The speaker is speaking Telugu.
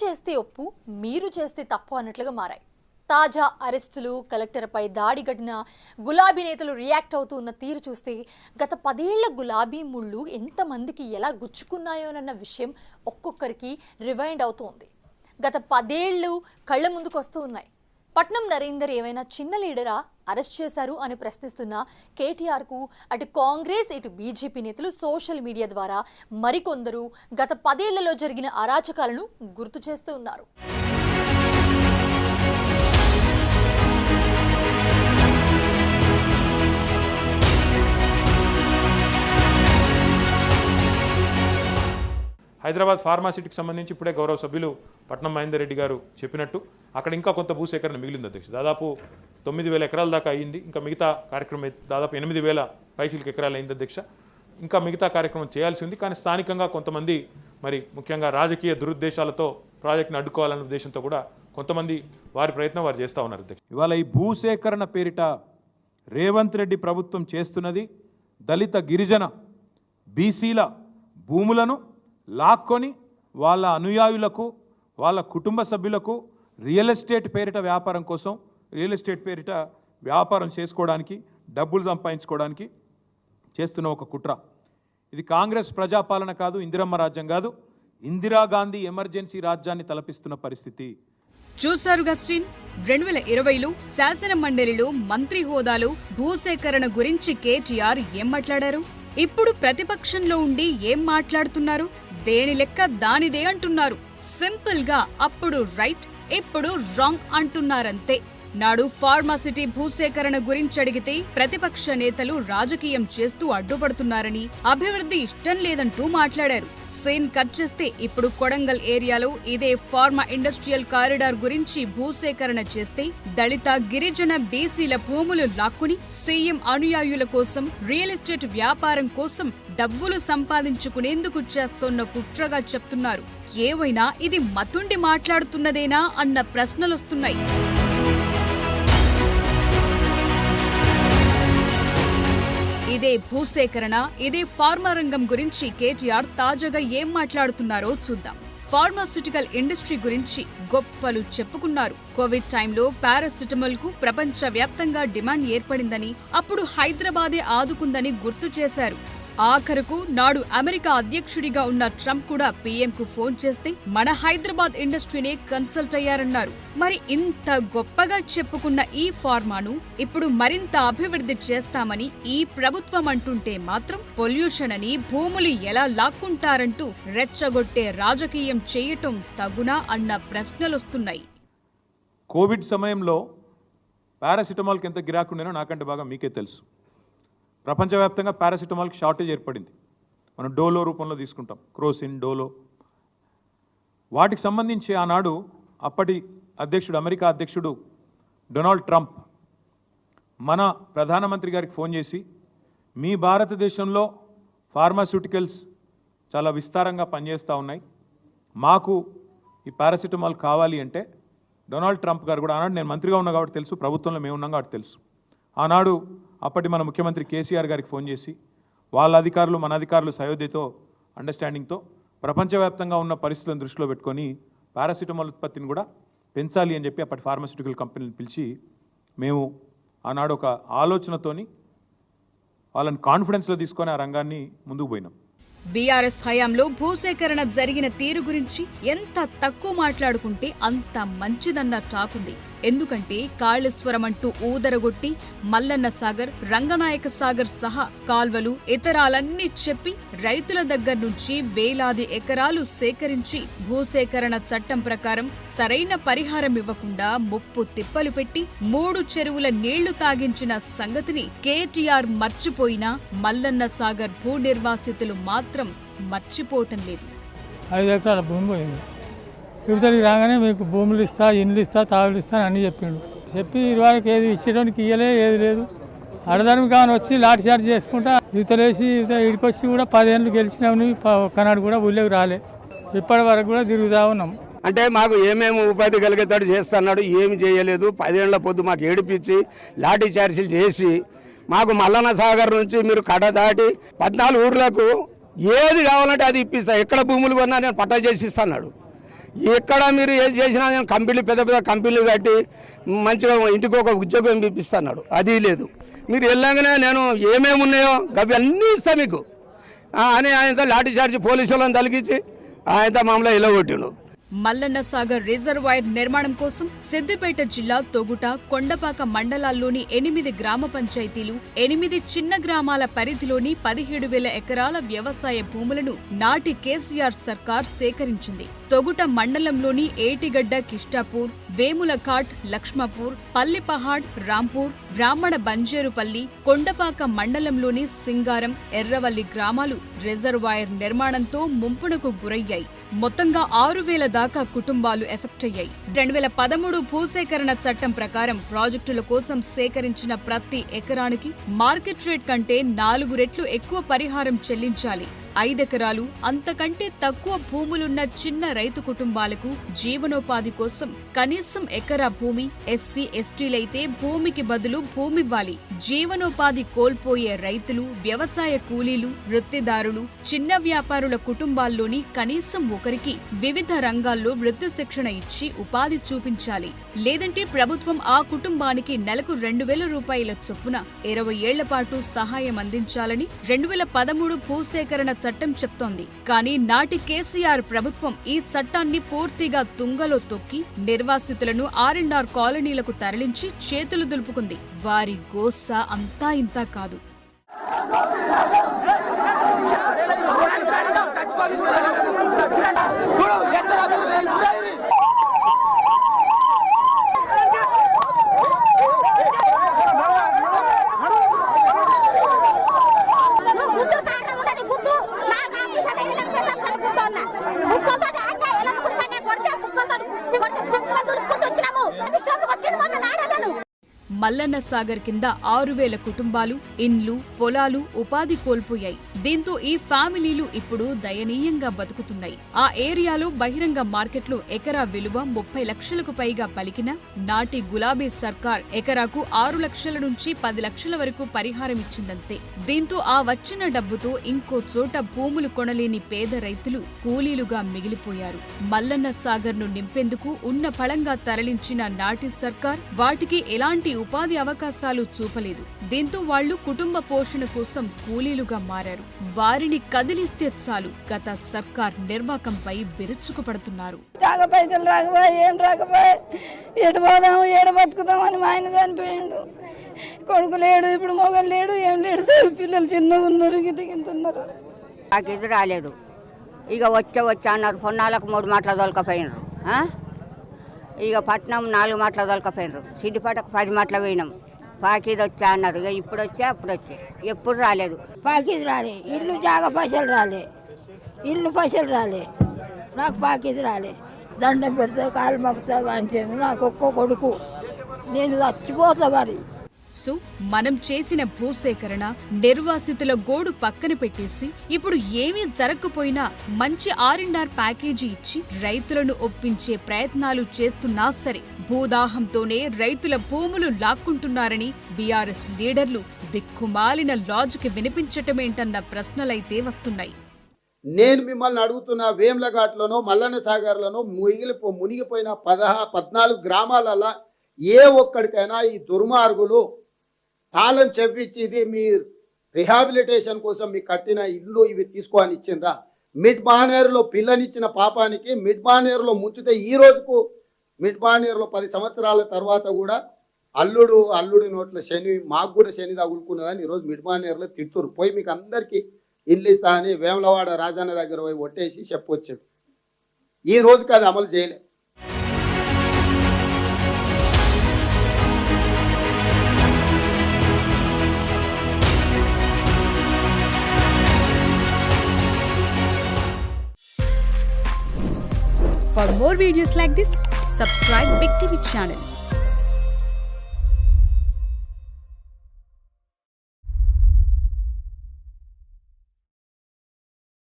చేస్తే ఒప్పు, మీరు చేస్తే తప్పు అన్నట్లుగా మారాయి. తాజా అరెస్టులు, కలెక్టర్పై దాడి ఘటన, గులాబీ నేతలు రియాక్ట్ అవుతూ ఉన్న తీరు చూస్తే గత 10 ఏళ్ల గులాబీ ముళ్ళు ఎంతమందికి ఎలా గుచ్చుకున్నాయోనన్న విషయం ఒక్కొక్కరికి రివైండ్ అవుతోంది. గత 10 ఏళ్లు కళ్ళ ముందుకు వస్తూ ఉన్నాయి. పట్నం నరేందర్ ఏమైనా చిన్న లీడరా అరెస్ట్ చేశారు అని ప్రశ్నిస్తున్న కేటీఆర్కు అటు కాంగ్రెస్ ఇటు బీజేపీ నేతలు సోషల్ మీడియా ద్వారా మరికొందరు గత 10 ఏళ్లలో జరిగిన అరాచకాలను గుర్తు చేస్తూ ఉన్నారు. హైదరాబాద్ ఫార్మాసిటీకి సంబంధించి ఇప్పుడే గౌరవ సభ్యులు పట్నం మహేందర్ రెడ్డి గారు చెప్పినట్టు అక్కడ ఇంకా కొంత భూసేకరణ మిగిలింది అధ్యక్ష. దాదాపు 9,000 ఎకరాల దాకా అయింది. ఇంకా మిగతా కార్యక్రమం దాదాపు 8,000 పైచిలకు ఎకరాలు అయింది అధ్యక్ష. ఇంకా మిగతా కార్యక్రమం చేయాల్సి ఉంది. కానీ స్థానికంగా కొంతమంది మరి ముఖ్యంగా రాజకీయ దురుద్దేశాలతో ప్రాజెక్టును అడ్డుకోవాలనే ఉద్దేశంతో కూడా కొంతమంది వారి ప్రయత్నం వారు చేస్తూ ఉన్నారు అధ్యక్ష. ఇవాళ ఈ భూసేకరణ పేరిట రేవంత్ రెడ్డి ప్రభుత్వం చేస్తున్నది దళిత గిరిజన బీసీల భూములను లాక్కొని వాళ్ళ అనుయాయులకు వాళ్ళ కుటుంబ సభ్యులకు రియల్ ఎస్టేట్ పేరిట వ్యాపారం కోసం రియల్ ఎస్టేట్ పేరిట వ్యాపారం చేసుకోవడానికి డబ్బులు సంపాదించుకోవడానికి చేస్తున్న ఒక కుట్ర. ఇది కాంగ్రెస్ ప్రజాపాలన కాదు, ఇందిరమ్మ రాజ్యం కాదు, ఇందిరాగాంధీ ఎమర్జెన్సీ రాజ్యాన్ని తలపిస్తున్న పరిస్థితి. చూశారుగా శ్రీన్, 2020లో శాసన మండలిలో మంత్రి హోదాలో భూసేకరణ గురించి కేటీఆర్ ఏం మాట్లాడారు? ఇప్పుడు ప్రతిపక్షంలో ఉండి ఏం మాట్లాడుతున్నారు? దేని లెక్క దానిదే అంటున్నారు. సింపుల్ గా అప్పుడు రైట్, ఇప్పుడు రాంగ్ అంటున్నారంతే. నాడు ఫార్మాసిటీ భూసేకరణ గురించి అడిగితే ప్రతిపక్ష నేతలు రాజకీయం చేస్తూ అడ్డుపడుతున్నారని, అభివృద్ధి ఇష్టం లేదంటూ మాట్లాడారు. సీన్ కట్ చేస్తే ఇప్పుడు కొడంగల్ ఏరియాలో ఇదే ఫార్మా ఇండస్ట్రియల్ కారిడార్ గురించి భూసేకరణ చేస్తే దళిత గిరిజన బీసీల భూములు లాక్కుని సీఎం అనుయాయుల కోసం రియల్ ఎస్టేట్ వ్యాపారం కోసం డబ్బులు సంపాదించుకునేందుకు చేస్తోన్న కుట్రగా చెప్తున్నారు. ఏవైనా ఇది మతుండి మాట్లాడుతున్నదేనా అన్న ప్రశ్నలొస్తున్నాయి. ఇదే భూసేకరణ, ఇదే ఫార్మా రంగం గురించి కేటీఆర్ తాజాగా ఏం మాట్లాడుతున్నారో చూద్దాం. ఫార్మాస్యూటికల్ ఇండస్ట్రీ గురించి గొప్పలు చెప్పుకున్నారు. కోవిడ్ టైంలో పారాసిటమాల్ కు ప్రపంచ వ్యాప్తంగా డిమాండ్ ఏర్పడిందని, అప్పుడు హైదరాబాదే ఆదుకుందని గుర్తు చేశారు. ఆఖరుకు నాడు అమెరికా అధ్యక్షుడిగా ఉన్న ట్రంప్ కూడా పీఎంకు ఫోన్ చేస్తే మన హైదరాబాద్ ఇండస్ట్రీనే కన్సల్ట్ అయ్యారన్నారు. మరి ఇంత గొప్పగా చెప్పుకున్న ఈ ఫార్మాను ఇప్పుడు మరింత అభివృద్ధి చేస్తామని ఈ ప్రభుత్వం అంటుంటే మాత్రం పొల్యూషన్ అని, భూములు ఎలా లాక్కుంటారంటూ రెచ్చగొట్టే రాజకీయం చేయటం తగునా అన్న ప్రశ్నలొస్తున్నాయి. కోవిడ్ సమయంలో పారాసిటమాల్కి ఎంత గిరాకుండేనో నాకంటే బాగా మీకే తెలుసు. ప్రపంచవ్యాప్తంగా పారాసిటమాల్కి షార్టేజ్ ఏర్పడింది. మనం డోలో రూపంలో తీసుకుంటాం, క్రోసిన్, డోలో. వాటికి సంబంధించి ఆనాడు అప్పటి అధ్యక్షుడు, అమెరికా అధ్యక్షుడు డొనాల్డ్ ట్రంప్ మన ప్రధానమంత్రి గారికి ఫోన్ చేసి, మీ భారతదేశంలో ఫార్మాస్యూటికల్స్ చాలా విస్తారంగా పనిచేస్తూ ఉన్నాయి, మాకు ఈ పారాసిటమాల్ కావాలి అంటే డొనాల్డ్ ట్రంప్ గారు కూడా, ఆనాడు నేను మంత్రిగా ఉన్నా కాబట్టి తెలుసు, ప్రభుత్వంలో మేము ఉన్నాం కాబట్టి తెలుసు, ఆనాడు అప్పటి మన ముఖ్యమంత్రి కేసీఆర్ గారికి ఫోన్ చేసి వాళ్ళ అధికారులు మన అధికారులు సయోధ్యతో అండర్స్టాండింగ్తో ప్రపంచవ్యాప్తంగా ఉన్న పరిస్థితులను దృష్టిలో పెట్టుకొని పారాసిటమాల్ ఉత్పత్తిని కూడా పెంచాలి అని చెప్పి అప్పటి ఫార్మాస్యూటికల్ కంపెనీని పిలిచి మేము ఆనాడు ఒక ఆలోచనతోని వాళ్ళని కాన్ఫిడెన్స్లో తీసుకొని ఆ రంగాన్ని ముందుకు పోయినాం. బీఆర్ఎస్ హయాంలో భూసేకరణ జరిగిన తీరు గురించి ఎంత తక్కువ మాట్లాడుకుంటే అంత మంచిదన్న టాకుంది. ఎందుకంటే కాళేశ్వరం అంటూ ఊదరగొట్టి మల్లన్న సాగర్, రంగనాయక సాగర్ సహా కాల్వలు, ఇతరాలన్నీ చెప్పి రైతుల దగ్గర నుంచి వేలాది ఎకరాలు సేకరించి భూసేకరణ చట్టం ప్రకారం సరైన పరిహారం ఇవ్వకుండా ముప్పు తిప్పలు పెట్టి 3 చెరువుల నీళ్లు తాగించిన సంగతిని కేటీఆర్ మర్చిపోయినా మల్లన్న సాగర్ భూ నిర్వాసితులు మాత్రం మర్చిపోవటం లేదు. 5 ఎకరాల భూమి పోయింది. యువతలకి రాగానే మీకు భూములు ఇస్తా, ఇండ్లు ఇస్తా, తాగులు ఇస్తా అని చెప్పిండు. చెప్పి ఇరువారికి ఏది ఇచ్చేయడానికి ఇయ్యలే, ఏది లేదు. అడదానికి కానీ వచ్చి లాఠీ చార్జ్ చేసుకుంటా యువతలేసి ఇడికొచ్చి కూడా 10 ఏళ్ళు గెలిచినామని ఒక్కనాడు కూడా ఊళ్ళోకి రాలే. ఇప్పటి వరకు కూడా తిరుగుతా ఉన్నాం. అంటే మాకు ఏమేమి ఉపాధి కలిగేటట్టు చేస్తున్నాడు, ఏమి చేయలేదు. 10 ఏళ్ల పొద్దు మాకు ఏడిపించి లాఠీ చార్జీలు చేసి మాకు మల్లన్న సాగర్ నుంచి మీరు కడ దాటి 14 ఊర్లకు ఏది కావాలంటే అది ఇప్పిస్తా, ఎక్కడ భూములు కొన్నా నేను పట్టా చేసి ఇస్తున్నాడు. ఎక్కడ మీరు ఏది చేసినా నేను కంపెనీలు పెద్ద పెద్ద కంపెనీలు కట్టి మంచిగా ఇంటికి ఒక ఉద్యోగం ఇప్పిస్తున్నాడు, అది లేదు. మీరు వెళ్ళగానే నేను ఏమేమి ఉన్నాయో అవి అన్నీ ఇస్తాను మీకు అని ఆయనతో లాఠీ చార్జి పోలీసు వాళ్ళని తలిగించి ఆయనతో మామూలుగా ఇలగొట్టిండు. మల్లన్న సాగర్ రిజర్వాయర్ నిర్మాణం కోసం సిద్దిపేట జిల్లా తొగుట, కొండపాక మండలాల్లోని 8 గ్రామ పంచాయతీలు, 8 చిన్న గ్రామాల పరిధిలోని 17,000 ఎకరాల వ్యవసాయ భూములను నాటి కేసీఆర్ సర్కార్ సేకరించింది. తొగుట మండలంలోని ఏటిగడ్డ, కిష్టాపూర్, వేములఘాట్, లక్ష్మపూర్, పల్లిపహాడ్, రాంపూర్, బ్రాహ్మణ బంజేరుపల్లి, కొండపాక మండలంలోని సింగారం, ఎర్రవల్లి గ్రామాలు రిజర్వాయర్ నిర్మాణంతో ముంపునకు గురయ్యాయి. మొత్తంగా 6,000 దాకా కుటుంబాలు ఎఫెక్ట్ అయ్యాయి. 2013 భూసేకరణ చట్టం ప్రకారం ప్రాజెక్టుల కోసం సేకరించిన ప్రతి ఎకరానికి మార్కెట్ రేట్ కంటే 4 రెట్లు ఎక్కువ పరిహారం చెల్లించాలి. 5 ఎకరాలు అంతకంటే తక్కువ భూములున్న చిన్న రైతు కుటుంబాలకు జీవనోపాధి కోసం కనీసం ఎకరా భూమి, ఎస్సీ ఎస్టీలైతే భూమికి బదులు భూమివ్వాలి. జీవనోపాధి కోల్పోయే రైతులు, వ్యవసాయ కూలీలు, వృత్తిదారులు, చిన్న వ్యాపారుల కుటుంబాల్లోని కనీసం ఒకరికి వివిధ రంగాల్లో వృత్తి శిక్షణ ఇచ్చి ఉపాధి చూపించాలి. లేదంటే ప్రభుత్వం ఆ కుటుంబానికి నెలకు 2,000 రూపాయల చొప్పున 20 ఏళ్ల పాటు సహాయం అందించాలని 2013 భూసేకరణ చట్టం చెప్తోంది. కానీ నాటి కేసీఆర్ ప్రభుత్వం ఈ చట్టాన్ని పూర్తిగా తుంగలో తొక్కి నిర్వాసితులను R&R కాలనీలకు తరలించి చేతులు దులుపుకుంది. వారి గోస అంతా ఇంతా కాదు. మల్లన్న సాగర్ కింద 6,000 కుటుంబాలు, ఇండ్లు, పొలాలు, ఉపాధి కోల్పోయాయి. దీంతో ఈ ఫ్యామిలీలు ఇప్పుడు దయనీయంగా బతుకుతున్నాయి. ఆ ఏరియాలో బహిరంగ మార్కెట్లో ఎకరా విలువ 30 లక్షలకు పైగా పలికిన నాటి గులాబీ సర్కార్ ఎకరాకు 6 లక్షల నుంచి 10 లక్షల వరకు పరిహారం ఇచ్చిందంతే. దీంతో ఆ వచ్చిన డబ్బుతో ఇంకో చోట భూములు కొనలేని పేద రైతులు కూలీలుగా మిగిలిపోయారు. మల్లన్న సాగర్ ను నింపేందుకు ఉన్న ఫలంగా తరలించిన నాటి సర్కార్ వాటికి ఎలాంటి ఉపాధి అవకాశాలు చూపలేదు. దీంతో వాళ్లు కుటుంబ పోషణ కోసం కూలీలుగా మారారు. వారిని కదిలిస్తే చాలు గత సర్కార్ నిర్వాకంపై విరుచుకుపడుతున్నారు. పైసలు రాకపోయా, ఏం రాకపోయా, ఎటు పోదాము, ఏడు బతుకుతామని మా ఆయన చనిపోయిండు. కొడుకు లేడు, ఇప్పుడు మొగలు లేడు, ఏం లేడు సార్. పిల్లలు చిన్నగా ఉన్నారు, గితికింతున్నారు. నాకు ఇది రాలేదు. ఇక వచ్చా అన్నారు. పొన్నాలకు 3 మాటలు దొలకపోయినారు. ఇక పట్నం 4 మాటలు దొలకపోయినారు. సిద్దిపేటకు 10 మాటలు పోయినాం. పాకీది వచ్చా అన్నారు. ఇక ఇప్పుడు వచ్చా, అప్పుడు వచ్చే, ఎప్పుడు రాలేదు. పాకీది రాలే, ఇల్లు జాగా పైసలు రాలే, ఇల్లు పైసలు రాలే, నాకు పాకీది రాలే. దండం పెడితే కాలు మొక్కుతా వాంచాను. నాకు ఒక్కో కొడుకు, నేను చచ్చిపోతా మరి. సో మనం చేసిన భూసేకరణ, నిర్వాసితుల గోడు పక్కన పెట్టేసి ఇప్పుడు ఏమీ జరగకపోయినా మంచి R&R ప్యాకేజీ ఇచ్చి రైతులను ఒప్పించే ప్రయత్నాలు చేస్తున్నా సరే భూదాహంతోనే రైతుల భూములు లాక్కుంటున్నారని బీఆర్ఎస్ లీడర్లు దిక్కుమాలిన లాజిక్ వినిపించటమేంటన్న ప్రశ్నలైతే వస్తున్నాయి. నేను మిమ్మల్ని అడుగుతున్న వేములఘాట్లోనో మల్లన్న సాగర్లోనో మునిగిపోయిన 14 గ్రామాలలో ఏ ఒక్కడికైనా ఈ దుర్మార్గులు తాళం చెప్పించి ఇది మీ రిహాబిలిటేషన్ కోసం మీకు కట్టిన ఇల్లు ఇవి తీసుకొని ఇచ్చిండ్రా? మిడ్ బానేరులో పిల్లనిచ్చిన పాపానికి మిడ్ బానేరులో ముంచితే ఈ రోజుకు మిడ్ బానేరులో 10 సంవత్సరాల తర్వాత కూడా అల్లుడి నోట్ల శని, మాకు కూడా శని తగులుకున్నదని ఈరోజు మిడ్ బానేరులో తిట్టురు. పోయి మీకు అందరికీ ఇల్లు ఇస్తా అని వేములవాడ రాజన్న దగ్గర పోయి ఒట్టేసి చెప్పొచ్చాడు. ఈ రోజుకి అది అమలు చేయలే. For more videos like this, subscribe Big TV channel.